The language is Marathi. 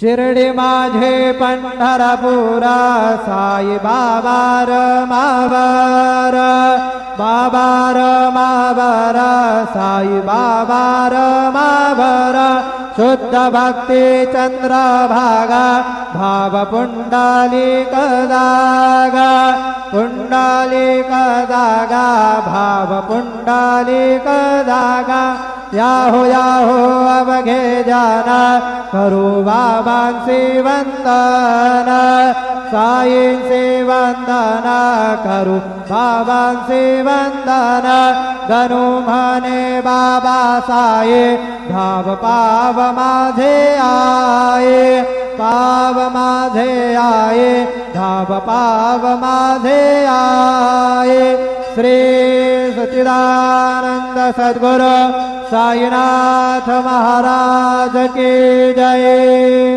शिर्डी माझे पंढरपुरा साई बाबा रमावर बाबा रमावर साई बाबा रमावर शुद्ध भक्ती चंद्रभागा भाव पुंडलिक दागा पुंडलिक दागा भाव पुंडलिक दागा याहो याहो अवघे जाना करू बाबांचे वंदन साईंचे वंदन करू बाबांचे वंदन गणू म्हणे बाबा साई धाव पाव माझे आये पाव माझे आये धाव पाव माझे आये श्री सच्चिदानंद सद्गुरु साईनाथ महाराज की जय।